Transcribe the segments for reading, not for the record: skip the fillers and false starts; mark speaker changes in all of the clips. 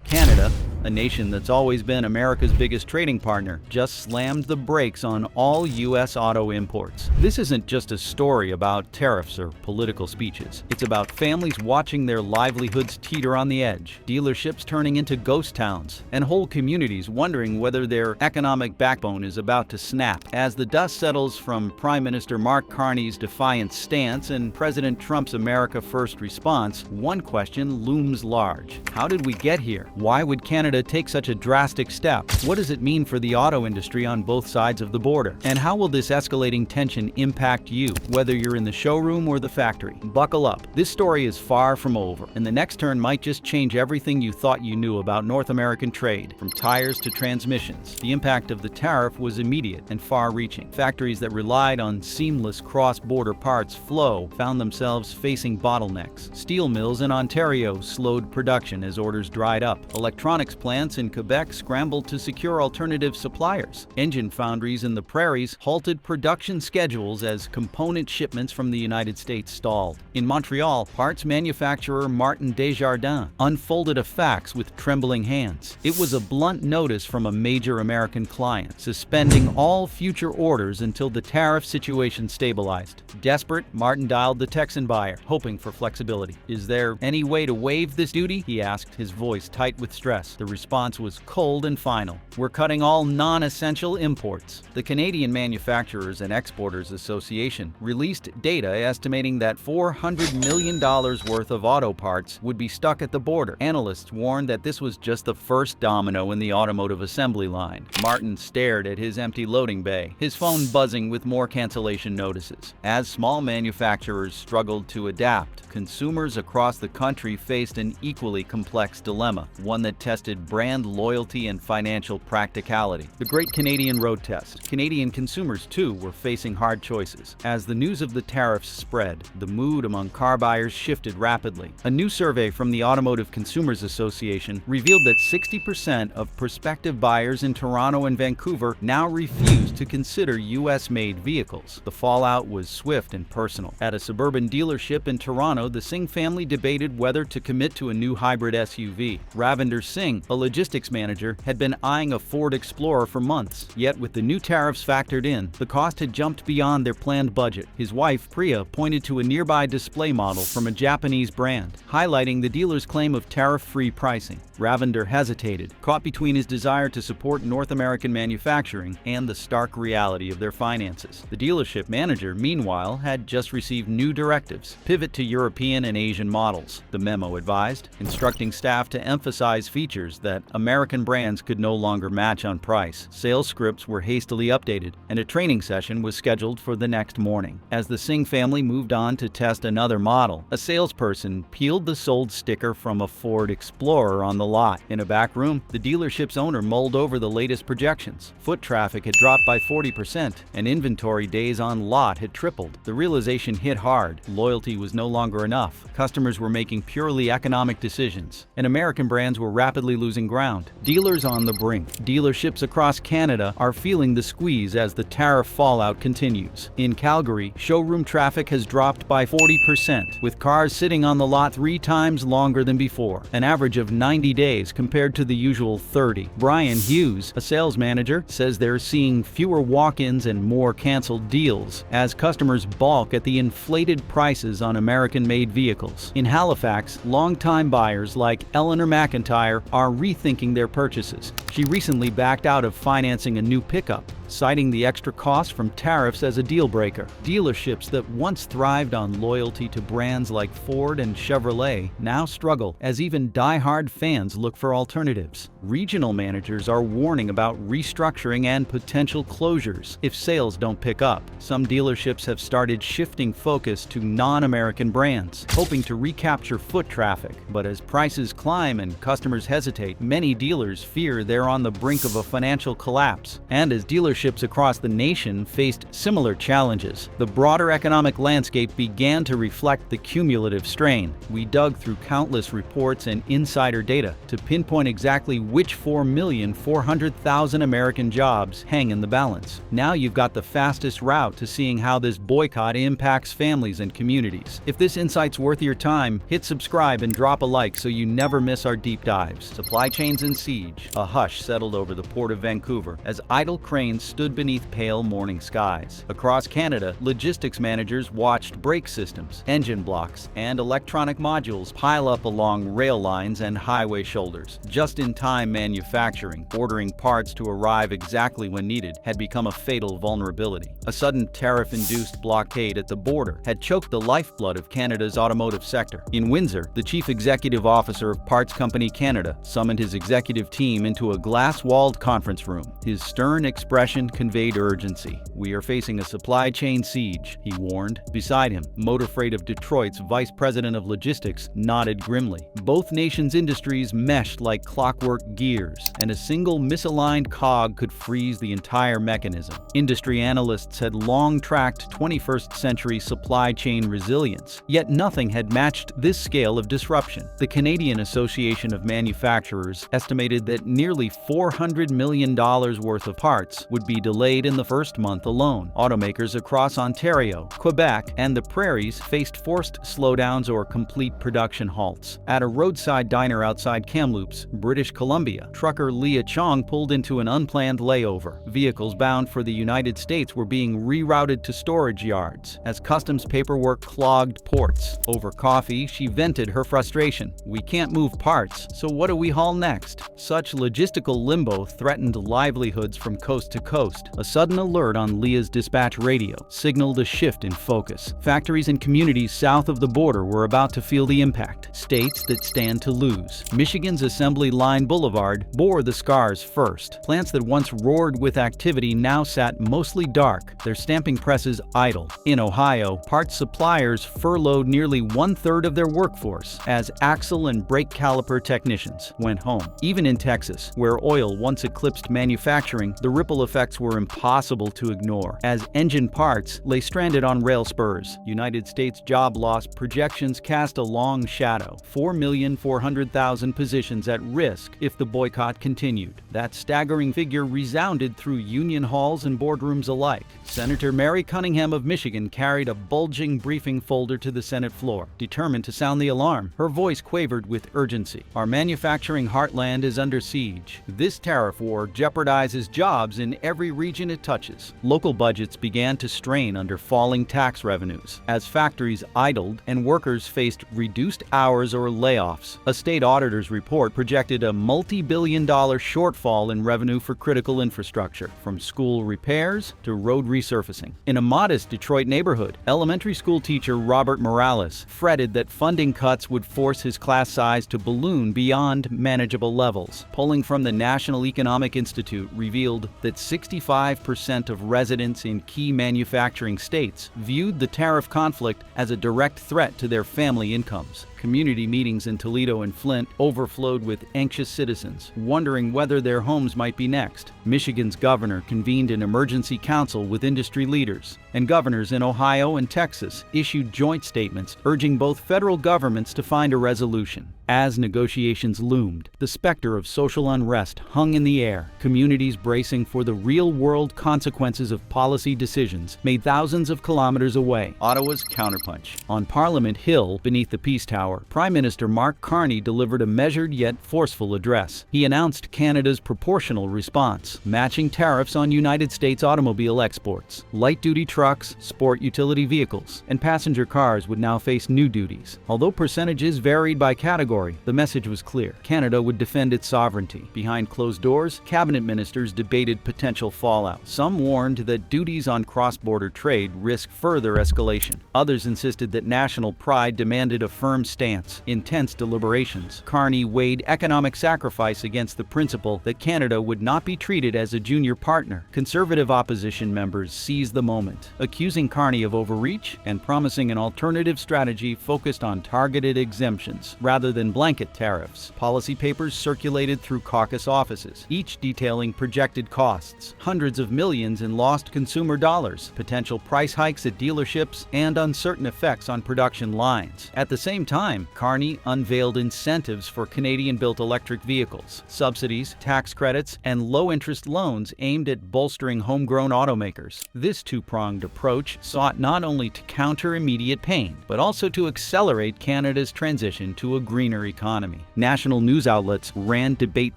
Speaker 1: Canada, a nation that's always been America's biggest trading partner, just slammed the brakes on all U.S. auto imports. This isn't just a story about tariffs or political speeches. It's about families watching their livelihoods teeter on the edge, dealerships turning into ghost towns, and whole communities wondering whether their economic backbone is about to snap. As the dust settles from Prime Minister Mark Carney's defiant stance and President Trump's America First response, one question looms large. How did we get here? Why would Canada take such a drastic step? What does it mean for the auto industry on both sides of the border? And how will this escalating tension impact you, whether you're in the showroom or the factory? Buckle up. This story is far from over, and the next turn might just change everything you thought you knew about North American trade, from tires to transmissions. The impact of the tariff was immediate and far-reaching. Factories that relied on seamless cross-border parts flow found themselves facing bottlenecks. Steel mills in Ontario slowed production as orders dried up. Electronics plants in Quebec scrambled to secure alternative suppliers. Engine foundries in the prairies halted production schedules as component shipments from the United States stalled. In Montreal, parts manufacturer Martin Desjardins unfolded a fax with trembling hands. It was a blunt notice from a major American client, suspending all future orders until the tariff situation stabilized. Desperate, Martin dialed the Texan buyer, hoping for flexibility. "Is there any way to waive this duty?" he asked, his voice tight with stress. The response was cold and final. "We're cutting all non-essential imports." The Canadian Manufacturers and Exporters Association released data estimating that $400 million worth of auto parts would be stuck at the border. Analysts warned that this was just the first domino in the automotive assembly line. Martin stared at his empty loading bay, his phone buzzing with more cancellation notices. As small manufacturers struggled to adapt, consumers across the country faced an equally complex dilemma, one that tested brand loyalty and financial practicality. The Great Canadian Road Test. Canadian consumers, too, were facing hard choices. As the news of the tariffs spread, the mood among car buyers shifted rapidly. A new survey from the Automotive Consumers Association revealed that 60% of prospective buyers in Toronto and Vancouver now refuse to consider U.S.-made vehicles. The fallout was swift and personal. At a suburban dealership in Toronto, the Singh family debated whether to commit to a new hybrid SUV. Ravinder Singh, a logistics manager, had been eyeing a Ford Explorer for months. Yet with the new tariffs factored in, the cost had jumped beyond their planned budget. His wife, Priya, pointed to a nearby display model from a Japanese brand, highlighting the dealer's claim of tariff-free pricing. Ravinder hesitated, caught between his desire to support North American manufacturing and the stark reality of their finances. The dealership manager, meanwhile, had just received new directives: pivot to European and Asian models, the memo advised, instructing staff to emphasize features that American brands could no longer match on price. Sales scripts were hastily updated, and a training session was scheduled for the next morning. As the Singh family moved on to test another model, a salesperson peeled the sold sticker from a Ford Explorer on the lot. In a back room, the dealership's owner mulled over the latest projections. Foot traffic had dropped by 40%, and inventory days on lot had tripled. The realization hit hard. Loyalty was no longer enough. Customers were making purely economic decisions, and American brands were rapidly losing ground. Dealers on the brink. Dealerships across Canada are feeling the squeeze as the tariff fallout continues. In Calgary, showroom traffic has dropped by 40%, with cars sitting on the lot 3 times longer than before, an average of 90 days compared to the usual 30. Brian Hughes, a sales manager, says they're seeing fewer walk-ins and more canceled deals as customers balk at the inflated prices on American-made vehicles. In Halifax, longtime buyers like Eleanor McIntyre are rethinking their purchases. She recently backed out of financing a new pickup, citing the extra cost from tariffs as a deal breaker. Dealerships that once thrived on loyalty to brands like Ford and Chevrolet now struggle as even die-hard fans look for alternatives. Regional managers are warning about restructuring and potential closures if sales don't pick up. Some dealerships have started shifting focus to non-American brands, hoping to recapture foot traffic. But as prices climb and customers hesitate, many dealers fear they're on the brink of a financial collapse. And as dealerships dealerships across the nation faced similar challenges. The broader economic landscape began to reflect the cumulative strain. We dug through countless reports and insider data to pinpoint exactly which 4,400,000 American jobs hang in the balance. Now you've got the fastest route to seeing how this boycott impacts families and communities. If this insight's worth your time, hit subscribe and drop a like so you never miss our deep dives. Supply chains in siege. A hush settled over the port of Vancouver as idle cranes stood beneath pale morning skies. Across Canada, logistics managers watched brake systems, engine blocks, and electronic modules pile up along rail lines and highway shoulders. Just-in-time manufacturing, ordering parts to arrive exactly when needed, had become a fatal vulnerability. A sudden tariff-induced blockade at the border had choked the lifeblood of Canada's automotive sector. In Windsor, the chief executive officer of Parts Company Canada summoned his executive team into a glass-walled conference room. His stern expression conveyed urgency. "We are facing a supply chain siege," he warned. Beside him, Motor Freight of Detroit's vice president of logistics nodded grimly. Both nations' industries meshed like clockwork gears, and a single misaligned cog could freeze the entire mechanism. Industry analysts had long tracked 21st century supply chain resilience, yet nothing had matched this scale of disruption. The Canadian Association of Manufacturers estimated that nearly $400 million worth of parts would be delayed in the first month alone. Automakers across Ontario, Quebec, and the Prairies faced forced slowdowns or complete production halts. At a roadside diner outside Kamloops, British Columbia, trucker Leah Chong pulled into an unplanned layover. Vehicles bound for the United States were being rerouted to storage yards as customs paperwork clogged ports. Over coffee, she vented her frustration. "We can't move parts, so what do we haul next?" Such logistical limbo threatened livelihoods from coast to coast. A sudden alert on Leah's dispatch radio signaled a shift in focus. Factories and communities south of the border were about to feel the impact. States that stand to lose. Michigan's Assembly Line Boulevard bore the scars first. Plants that once roared with activity now sat mostly dark, their stamping presses idle. In Ohio, parts suppliers furloughed nearly one-third of their workforce as axle and brake caliper technicians went home. Even in Texas, where oil once eclipsed manufacturing, the ripple effects were impossible to ignore as engine parts lay stranded on rail spurs. United States job loss projections cast a long shadow. 4,400,000 positions at risk if the boycott continued. That staggering figure resounded through union halls and boardrooms alike. Senator Mary Cunningham of Michigan carried a bulging briefing folder to the Senate floor, determined to sound the alarm. Her voice quavered with urgency. "Our manufacturing heartland is under siege. This tariff war jeopardizes jobs in every region it touches." Local budgets began to strain under falling tax revenues as factories idled and workers faced reduced hours or layoffs. A state auditor's report projected a multi-billion-dollar shortfall in revenue for critical infrastructure, from school repairs to road resurfacing. In a modest Detroit neighborhood, elementary school teacher Robert Morales fretted that funding cuts would force his class size to balloon beyond manageable levels. Polling from the National Economic Institute revealed that 65% of residents in key manufacturing states viewed the tariff conflict as a direct threat to their family incomes. Community meetings in Toledo and Flint overflowed with anxious citizens, wondering whether their homes might be next. Michigan's governor convened an emergency council with industry leaders, and governors in Ohio and Texas issued joint statements urging both federal governments to find a resolution. As negotiations loomed, the specter of social unrest hung in the air. Communities bracing for the real-world consequences of policy decisions made thousands of kilometers away. Ottawa's Counterpunch. On Parliament Hill, beneath the Peace Tower, Prime Minister Mark Carney delivered a measured yet forceful address. He announced Canada's proportional response, matching tariffs on United States automobile exports. Light-duty trucks, sport utility vehicles, and passenger cars would now face new duties. Although percentages varied by category, the message was clear. Canada would defend its sovereignty. Behind closed doors, cabinet ministers debated potential fallout. Some warned that duties on cross-border trade risk further escalation. Others insisted that national pride demanded a firm stance. In tense deliberations, Carney weighed economic sacrifice against the principle that Canada would not be treated as a junior partner. Conservative opposition members seized the moment, accusing Carney of overreach and promising an alternative strategy focused on targeted exemptions rather than blanket tariffs. Policy papers circulated through caucus offices, each detailing projected costs, hundreds of millions in lost consumer dollars, potential price hikes at dealerships, and uncertain effects on production lines. At the same time, Carney unveiled incentives for Canadian-built electric vehicles, subsidies, tax credits, and low-interest loans aimed at bolstering homegrown automakers. This two-pronged approach sought not only to counter immediate pain, but also to accelerate Canada's transition to a greener economy. National news outlets ran debate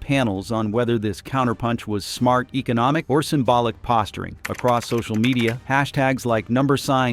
Speaker 1: panels on whether this counterpunch was smart economic or symbolic posturing. Across social media, hashtags like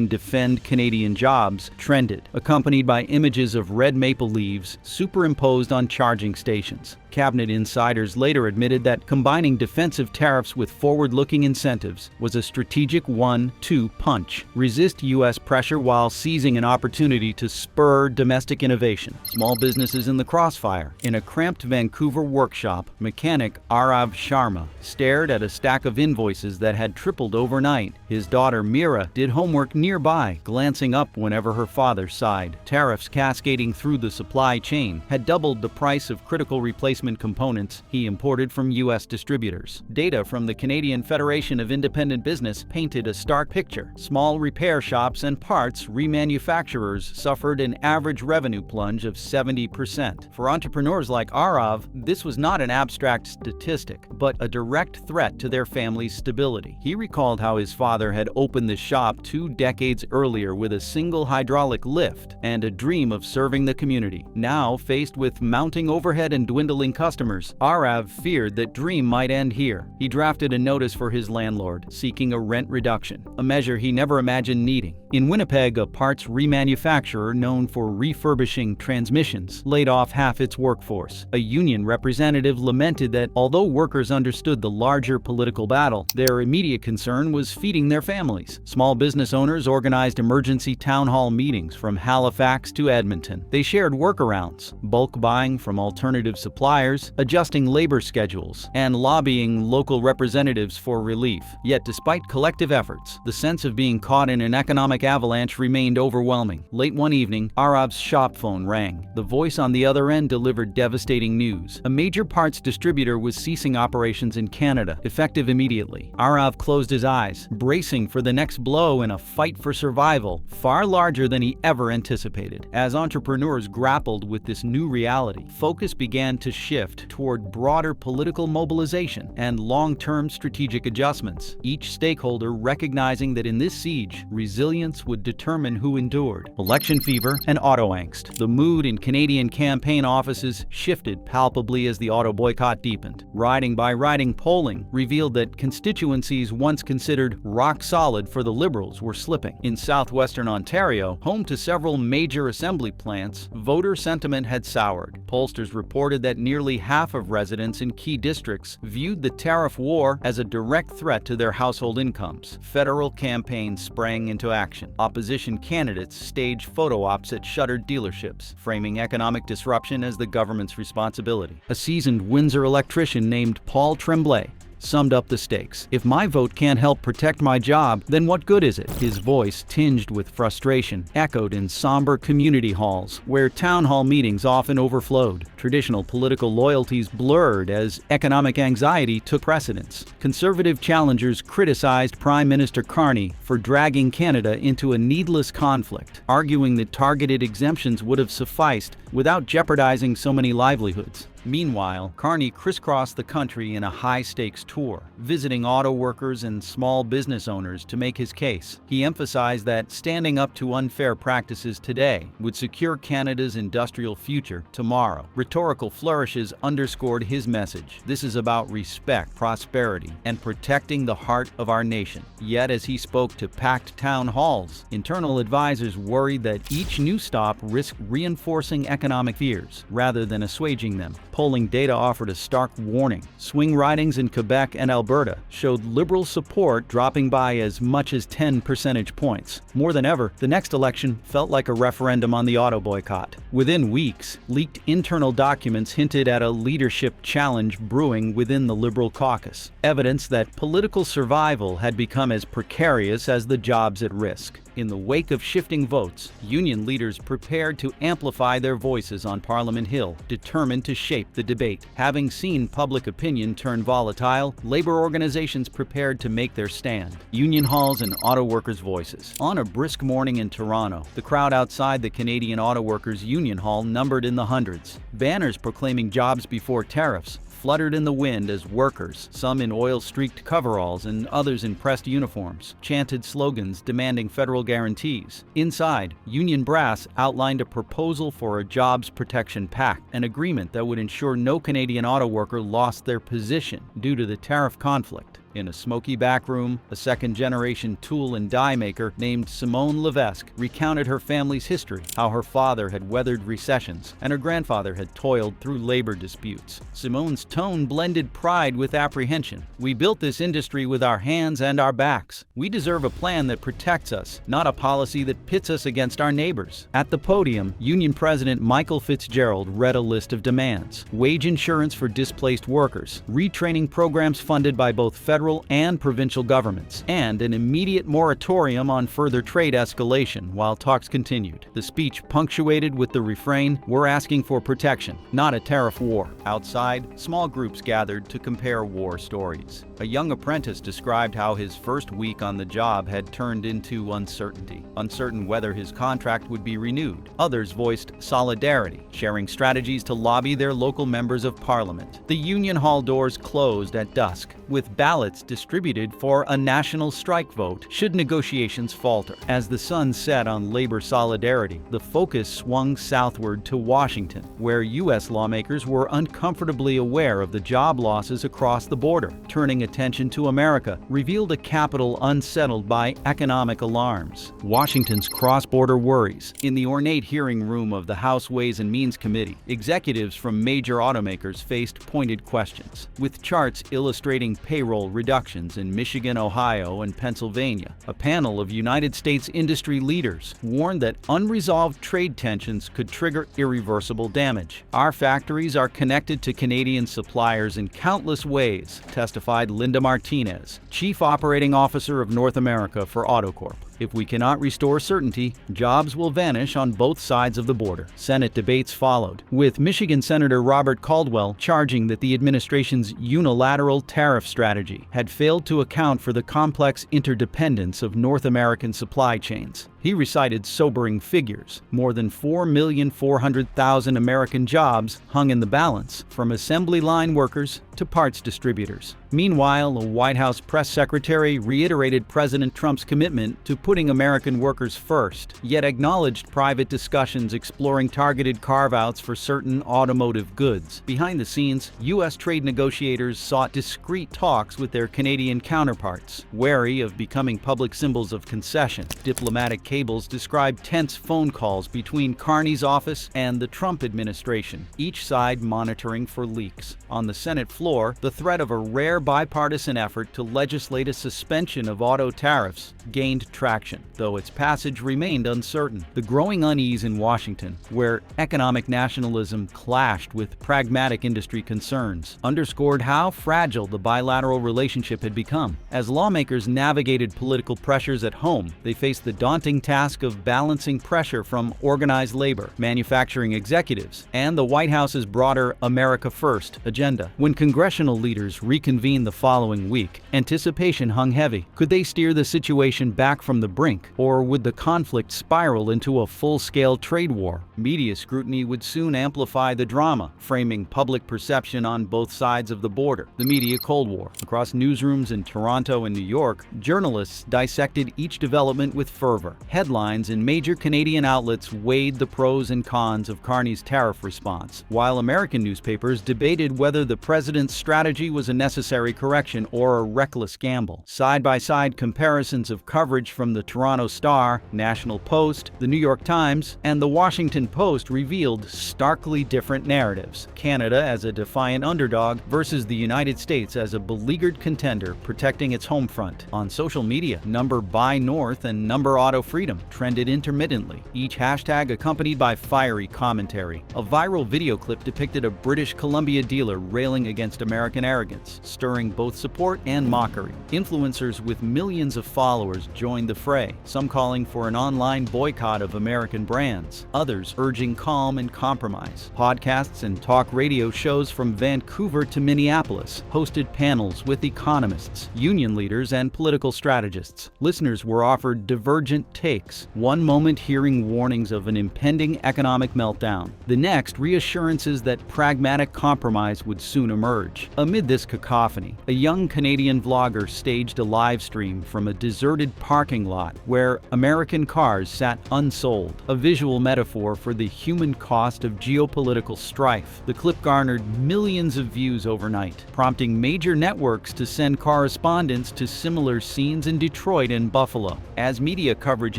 Speaker 1: #Defend Canadian Jobs trended, accompanied by images of red maple leaves superimposed on charging stations. Cabinet insiders later admitted that combining defensive tariffs with forward-looking incentives was a strategic 1-2 punch. Resist U.S. pressure while seizing an opportunity to spur domestic innovation. Small businesses in the crossfire. In a cramped Vancouver workshop, mechanic Arav Sharma stared at a stack of invoices that had tripled overnight. His daughter Mira did homework nearby, glancing up whenever her father sighed. Tariffs cascading through the supply chain had doubled the price of critical replacement components he imported from U.S. distributors. Data from the Canadian Federation of Independent Business painted a stark picture. Small repair shops and parts remanufacturers suffered an average revenue plunge of 70%. For entrepreneurs like Arav, this was not an abstract statistic, but a direct threat to their family's stability. He recalled how his father had opened the shop 2 decades earlier with a single hydraulic lift and a dream of serving the community. Now, faced with mounting overhead and dwindling customers, Arav feared that dream might end here. He drafted a notice for his landlord, seeking a rent reduction, a measure he never imagined needing. In Winnipeg, a parts remanufacturer known for refurbishing transmissions laid off half its workforce. A union representative lamented that although workers understood the larger political battle, their immediate concern was feeding their families. Small business owners organized emergency town hall meetings from Halifax to Edmonton. They shared workarounds, bulk buying from alternative suppliers, adjusting labor schedules, and lobbying local representatives for relief. Yet despite collective efforts, the sense of being caught in an economic avalanche remained overwhelming. Late one evening, Arav's shop phone rang. The voice on the other end delivered devastating news. A major parts distributor was ceasing operations in Canada, effective immediately. Arav closed his eyes, bracing for the next blow in a fight for survival far larger than he ever anticipated. As entrepreneurs grappled with this new reality, focus began to shift toward broader political mobilization and long-term strategic adjustments, each stakeholder recognizing that in this siege, resilience would determine who endured. Election fever and auto angst. The mood in Canadian campaign offices shifted palpably as the auto boycott deepened. Riding-by-riding polling revealed that constituencies once considered rock solid for the Liberals were slipping. In southwestern Ontario, home to several major assembly plants, voter sentiment had soured. Pollsters reported that nearly half of residents in key districts viewed the tariff war as a direct threat to their household incomes. Federal campaigns sprang into action. Opposition candidates staged photo ops at shuttered dealerships, framing economic disruption as the government's responsibility. A seasoned Windsor electrician named Paul Tremblay summed up the stakes. If my vote can't help protect my job, then what good is it? His voice, tinged with frustration, echoed in somber community halls, where town hall meetings often overflowed. Traditional political loyalties blurred as economic anxiety took precedence. Conservative challengers criticized Prime Minister Carney for dragging Canada into a needless conflict, arguing that targeted exemptions would have sufficed without jeopardizing so many livelihoods. Meanwhile, Carney crisscrossed the country in a high-stakes tour, visiting auto workers and small business owners to make his case. He emphasized that standing up to unfair practices today would secure Canada's industrial future tomorrow. Rhetorical flourishes underscored his message. This is about respect, prosperity, and protecting the heart of our nation. Yet, as he spoke to packed town halls, internal advisors worried that each new stop risked reinforcing economic fears rather than assuaging them. polling data offered a stark warning. Swing ridings in Quebec and Alberta showed Liberal support dropping by as much as 10 percentage points. More than ever, the next election felt like a referendum on the auto boycott. Within weeks, leaked internal documents hinted at a leadership challenge brewing within the Liberal caucus, evidence that political survival had become as precarious as the jobs at risk. In the wake of shifting votes, union leaders prepared to amplify their voices on Parliament Hill, determined to shape the debate. Having seen public opinion turn volatile, labor organizations prepared to make their stand. Union halls and auto workers' voices. On a brisk morning in Toronto, the crowd outside the Canadian Auto Workers Union Hall numbered in the hundreds. Banners proclaiming jobs before tariffs fluttered in the wind as workers, some in oil-streaked coveralls and others in pressed uniforms, chanted slogans demanding federal guarantees. Inside, union brass outlined a proposal for a jobs protection pact, an agreement that would ensure no Canadian auto worker lost their position due to the tariff conflict. In a smoky back room, a second-generation tool and die maker named Simone Levesque recounted her family's history, how her father had weathered recessions and her grandfather had toiled through labor disputes. Simone's tone blended pride with apprehension. "We built this industry with our hands and our backs. We deserve a plan that protects us, not a policy that pits us against our neighbors." At the podium, Union President Michael Fitzgerald read a list of demands: wage insurance for displaced workers, retraining programs funded by both federal and provincial governments, and an immediate moratorium on further trade escalation while talks continued. The speech punctuated with the refrain, "We're asking for protection, not a tariff war." Outside, small groups gathered to compare war stories. A young apprentice described how his first week on the job had turned into uncertainty, uncertain whether his contract would be renewed. Others voiced solidarity, sharing strategies to lobby their local members of parliament. The union hall doors closed at dusk, with ballots distributed for a national strike vote should negotiations falter. As the sun set on labor solidarity, the focus swung southward to Washington, where U.S. lawmakers were uncomfortably aware of the job losses across the border. Turning attention to America revealed a capital unsettled by economic alarms. Washington's cross-border worries. In the ornate hearing room of the House Ways and Means Committee, executives from major automakers faced pointed questions, with charts illustrating payroll reductions in Michigan, Ohio, and Pennsylvania. A panel of United States industry leaders warned that unresolved trade tensions could trigger irreversible damage. "Our factories are connected to Canadian suppliers in countless ways," testified Linda Martinez, Chief Operating Officer of North America for Autocorp. "If we cannot restore certainty, jobs will vanish on both sides of the border." Senate debates followed, with Michigan Senator Robert Caldwell charging that the administration's unilateral tariff strategy had failed to account for the complex interdependence of North American supply chains. He recited sobering figures. More than 4,400,000 American jobs hung in the balance, from assembly line workers to parts distributors. Meanwhile, a White House press secretary reiterated President Trump's commitment to putting American workers first, yet acknowledged private discussions exploring targeted carve-outs for certain automotive goods. Behind the scenes, U.S. trade negotiators sought discreet talks with their Canadian counterparts, wary of becoming public symbols of concession. Diplomatic cables described tense phone calls between Carney's office and the Trump administration, each side monitoring for leaks. On the Senate floor, the threat of a rare bipartisan effort to legislate a suspension of auto tariffs gained traction, though its passage remained uncertain. The growing unease in Washington, where economic nationalism clashed with pragmatic industry concerns, underscored how fragile the bilateral relationship had become. As lawmakers navigated political pressures at home, they faced the daunting task of balancing pressure from organized labor, manufacturing executives, and the White House's broader America First agenda. When congressional leaders reconvened the following week, anticipation hung heavy. Could they steer the situation back from the brink, or would the conflict spiral into a full-scale trade war? Media scrutiny would soon amplify the drama, framing public perception on both sides of the border. The media Cold War. Across newsrooms in Toronto and New York, journalists dissected each development with fervor. Headlines in major Canadian outlets weighed the pros and cons of Carney's tariff response, while American newspapers debated whether the president's strategy was a necessary correction or a reckless gamble. Side-by-side comparisons of coverage from the Toronto Star, National Post, the New York Times, and the Washington Post revealed starkly different narratives. Canada as a defiant underdog versus the United States as a beleaguered contender protecting its home front. On social media, number Buy North and number Auto Freedom trended intermittently, each hashtag accompanied by fiery commentary. A viral video clip depicted a British Columbia dealer railing against American arrogance, stirring both support and mockery. Influencers with millions of followers joined the fray, some calling for an online boycott of American brands, others urging calm and compromise. Podcasts and talk radio shows from Vancouver to Minneapolis hosted panels with economists, union leaders, and political strategists. Listeners were offered divergent takes, one moment hearing warnings of an impending economic meltdown, the next reassurances that pragmatic compromise would soon emerge. Amid this cacophony, a young Canadian vlogger staged a live stream from a deserted parking lot where American cars sat unsold, a visual metaphor for the human cost of geopolitical strife. The clip garnered millions of views overnight, prompting major networks to send correspondents to similar scenes in Detroit and Buffalo. As media coverage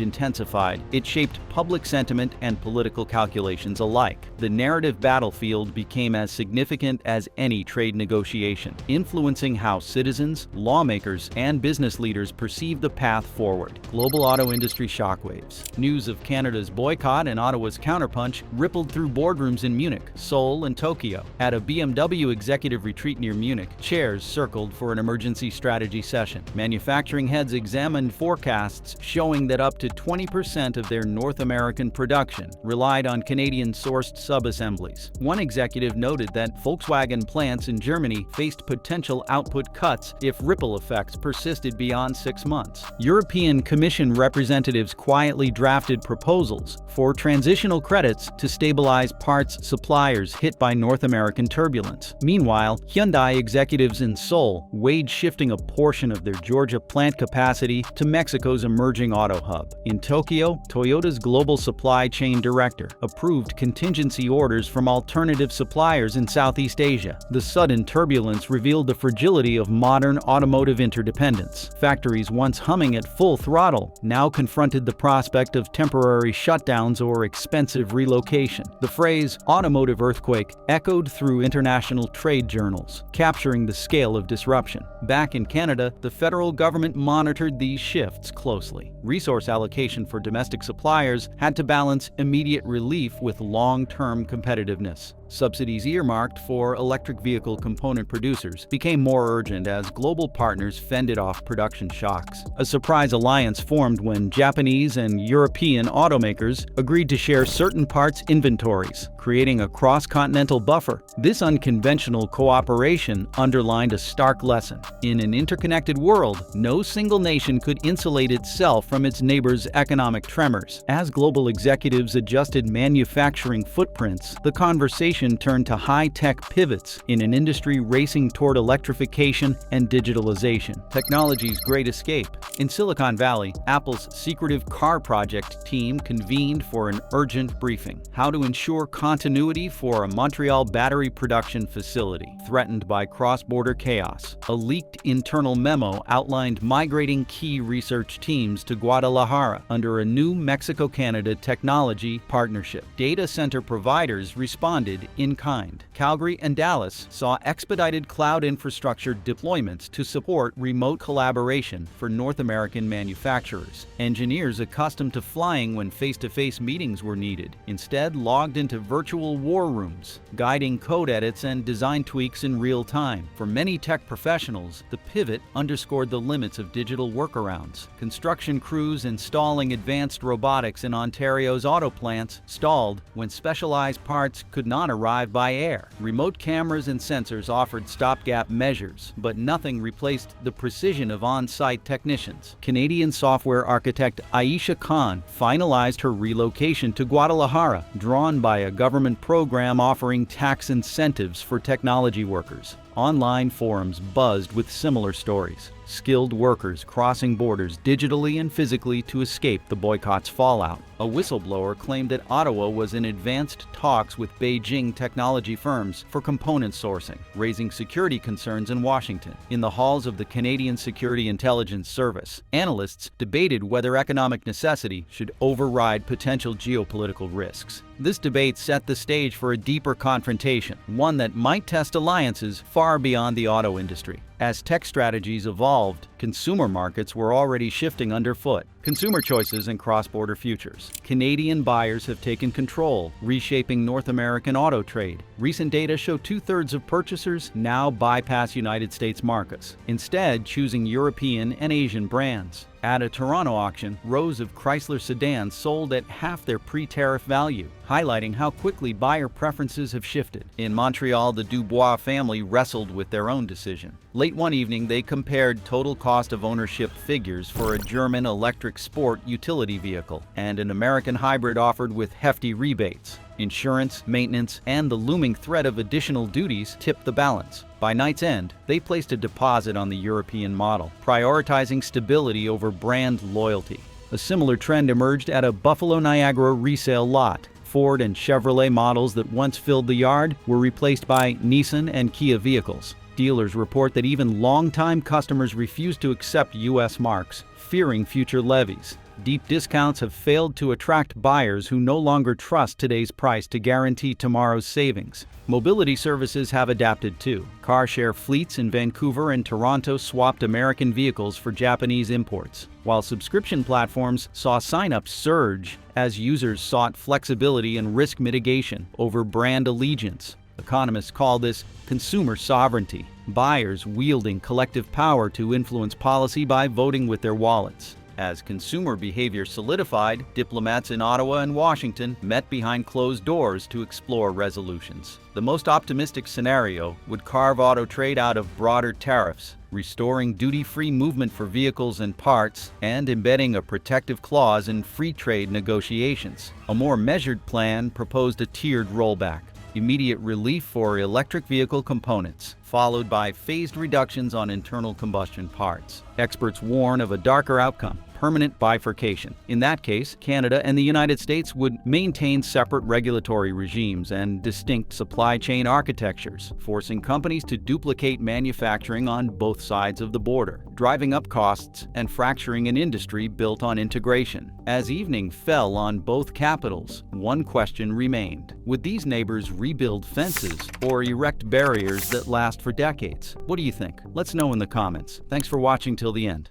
Speaker 1: intensified, it shaped public sentiment and political calculations alike. The narrative battlefield became as significant as any trade negotiation, influencing how citizens, lawmakers, and business leaders perceive the path forward. Global auto industry shockwaves. News of Canada's boycott and Ottawa's counterpunch rippled through boardrooms in Munich, Seoul, and Tokyo. At a BMW executive retreat near Munich, chairs circled for an emergency strategy session. Manufacturing heads examined forecasts showing that up to 20% of their North American production relied on Canadian-sourced sub-assemblies. One executive noted that Volkswagen plants in Germany faced potential output cuts if ripple effects persisted beyond 6 months. European Commission representatives quietly drafted proposals for transitional credits to stabilize parts suppliers hit by North American turbulence. Meanwhile, Hyundai executives in Seoul weighed shifting a portion of their Georgia plant capacity to Mexico's emerging auto hub. In Tokyo, Toyota's global supply chain director approved contingency orders from alternative suppliers in Southeast Asia. The sudden turbulence revealed the fragility of modern automotive interdependence. Factories once humming at full throttle now confronted the prospect of temporary shutdowns or expensive relocation. The phrase "automotive earthquake" echoed through international trade journals, capturing the scale of disruption. Back in Canada, the federal government monitored these shifts closely. Resource allocation for domestic suppliers had to balance immediate relief with long-term competitiveness. Subsidies earmarked for electric vehicle component producers became more urgent as global partners fended off production shocks. A surprise alliance formed when Japanese and European automakers agreed to share certain parts inventories, creating a cross-continental buffer. This unconventional cooperation underlined a stark lesson. In an interconnected world, no single nation could insulate itself from its neighbor's economic tremors. As global executives adjusted manufacturing footprints, the conversation turned to high-tech pivots in an industry racing toward electrification and digitalization. Technology's great escape. In Silicon Valley, Apple's secretive car project team convened for an urgent briefing. How to ensure continuity for a Montreal battery production facility threatened by cross-border chaos. A leaked internal memo outlined migrating key research teams to Guadalajara under a new Mexico-Canada technology partnership. Data center providers responded in kind. Calgary and Dallas saw expedited cloud infrastructure deployments to support remote collaboration for North American manufacturers. Engineers accustomed to flying when face-to-face meetings were needed instead logged into virtual war rooms, guiding code edits and design tweaks in real time. For many tech professionals, the pivot underscored the limits of digital workarounds. Construction crews installing advanced robotics in Ontario's auto plants stalled when specialized parts could not arrive by air. Remote cameras and sensors offered stopgap measures, but nothing replaced the precision of on-site technicians. Canadian software architect Aisha Khan finalized her relocation to Guadalajara, drawn by a government program offering tax incentives for technology workers. Online forums buzzed with similar stories. Skilled workers crossing borders digitally and physically to escape the boycott's fallout. A whistleblower claimed that Ottawa was in advanced talks with Beijing technology firms for component sourcing, raising security concerns in Washington. In the halls of the Canadian Security Intelligence Service, analysts debated whether economic necessity should override potential geopolitical risks. This debate set the stage for a deeper confrontation, one that might test alliances far beyond the auto industry. As tech strategies evolved, consumer markets were already shifting underfoot. Consumer choices and cross-border futures. Canadian buyers have taken control, reshaping North American auto trade. Recent data show 2/3 of purchasers now bypass United States markets, instead choosing European and Asian brands. At a Toronto auction, rows of Chrysler sedans sold at half their pre-tariff value, highlighting how quickly buyer preferences have shifted. In Montreal, the Dubois family wrestled with their own decision. Late one evening, they compared total cost of ownership figures for a German electric sport utility vehicle and an American hybrid offered with hefty rebates. Insurance, maintenance, and the looming threat of additional duties tipped the balance. By night's end, they placed a deposit on the European model, prioritizing stability over brand loyalty. A similar trend emerged at a Buffalo Niagara resale lot. Ford and Chevrolet models that once filled the yard were replaced by Nissan and Kia vehicles. Dealers report that even longtime customers refuse to accept U.S. marks, fearing future levies. Deep discounts have failed to attract buyers who no longer trust today's price to guarantee tomorrow's savings. Mobility services have adapted too. Car share fleets in Vancouver and Toronto swapped American vehicles for Japanese imports, while subscription platforms saw sign-ups surge as users sought flexibility and risk mitigation over brand allegiance. Economists call this consumer sovereignty, buyers wielding collective power to influence policy by voting with their wallets. As consumer behavior solidified, diplomats in Ottawa and Washington met behind closed doors to explore resolutions. The most optimistic scenario would carve auto trade out of broader tariffs, restoring duty-free movement for vehicles and parts, and embedding a protective clause in free trade negotiations. A more measured plan proposed a tiered rollback. Immediate relief for electric vehicle components, followed by phased reductions on internal combustion parts. Experts warn of a darker outcome: permanent bifurcation. In that case, Canada and the United States would maintain separate regulatory regimes and distinct supply chain architectures, forcing companies to duplicate manufacturing on both sides of the border, driving up costs and fracturing an industry built on integration. As evening fell on both capitals, one question remained: would these neighbors rebuild fences or erect barriers that last for decades? What do you think? Let's know in the comments. Thanks for watching till the end.